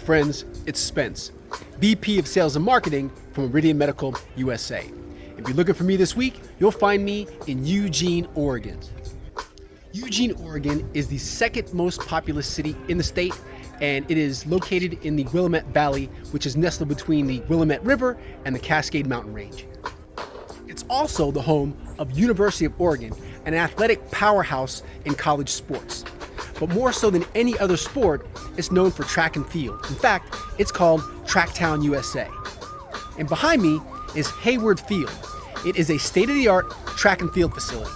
friends, it's Spence, VP of Sales and Marketing from Meridian Medical USA. If you're looking for me this week, you'll find me in Eugene, Oregon. Eugene, Oregon is the second most populous city in the state, and it is located in the Willamette Valley, which is nestled between the Willamette River and the Cascade Mountain Range. It's also the home of University of Oregon, an athletic powerhouse in college sports. But more so than any other sport, it's known for track and field. In fact, it's called Tracktown USA. And behind me is Hayward Field. It is a state-of-the-art track and field facility.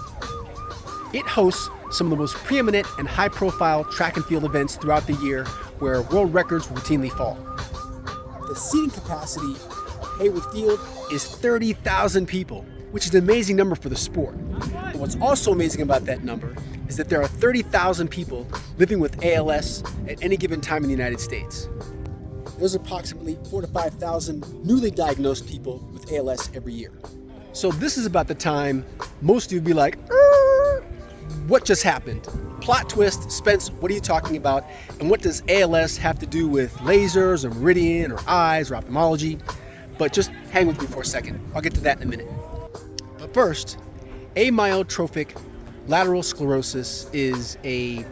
It hosts some of the most preeminent and high-profile track and field events throughout the year where world records routinely fall. The seating capacity of Hayward Field is 30,000 people, which is an amazing number for the sport. But what's also amazing about that number is that there are 30,000 people living with ALS at any given time in the United States. There's approximately 4,000 to 5,000 newly diagnosed people with ALS every year. So this is about the time most of you would be like, what just happened? Plot twist, Spence, what are you talking about? And what does ALS have to do with lasers or Meridian or eyes or ophthalmology? But just hang with me for a second. I'll get to that in a minute. But first, amyotrophic lateral sclerosis is a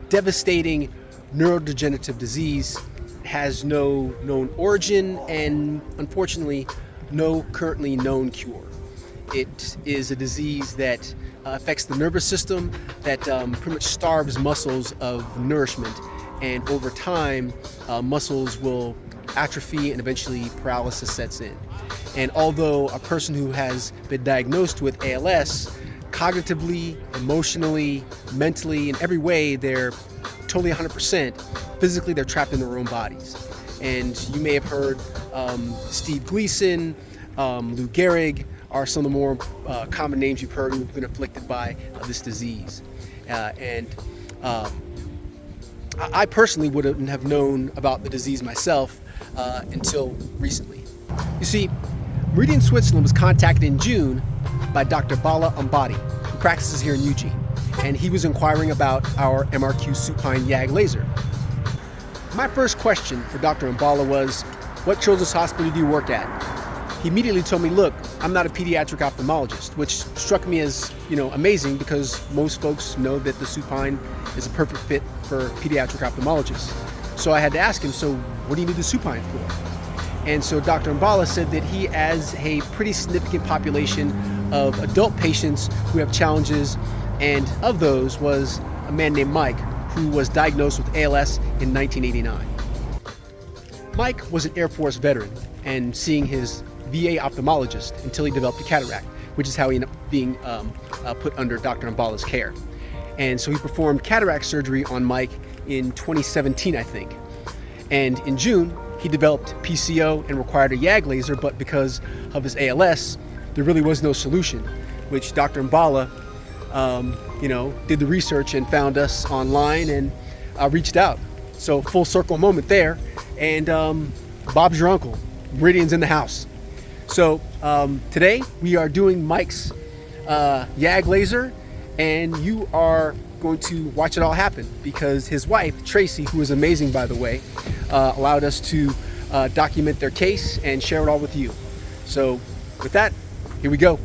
devastating neurodegenerative disease. It has no known origin and unfortunately no currently known cure. It is a disease that affects the nervous system, that pretty much starves muscles of nourishment, and over time muscles will atrophy and eventually paralysis sets in. And although a person who has been diagnosed with ALS, cognitively, emotionally, mentally, in every way, they're totally 100%. Physically, they're trapped in their own bodies. And you may have heard Steve Gleason, Lou Gehrig are some of the more common names you've heard who've been afflicted by this disease. I personally wouldn't have known about the disease myself until recently. You see, Meridian Switzerland was contacted in June by Dr. Ambati, who practices here in Eugene, and he was inquiring about our MRQ supine YAG laser. My first question for Dr. Ambala was, what children's hospital do you work at? He immediately told me, look, I'm not a pediatric ophthalmologist, which struck me as, amazing because most folks know that the supine is a perfect fit for pediatric ophthalmologists. So I had to ask him, so what do you need the supine for? And so Dr. Ambala said that he has a pretty significant population of adult patients who have challenges, and of those was a man named Mike, who was diagnosed with ALS in 1989. Mike was an Air Force veteran and seeing his VA ophthalmologist until he developed a cataract, which is how he ended up being put under Dr. Ambala's care. And so he performed cataract surgery on Mike in 2017, I think. And in June, he developed PCO and required a YAG laser, but because of his ALS, there really was no solution, which Dr. Ambala, did the research and found us online and reached out. So full circle moment there. And Bob's your uncle. Meridian's in the house. So today we are doing Mike's YAG laser, and you are going to watch it all happen because his wife, Tracy, who is amazing by the way, allowed us to document their case and share it all with you. So with that, here we go.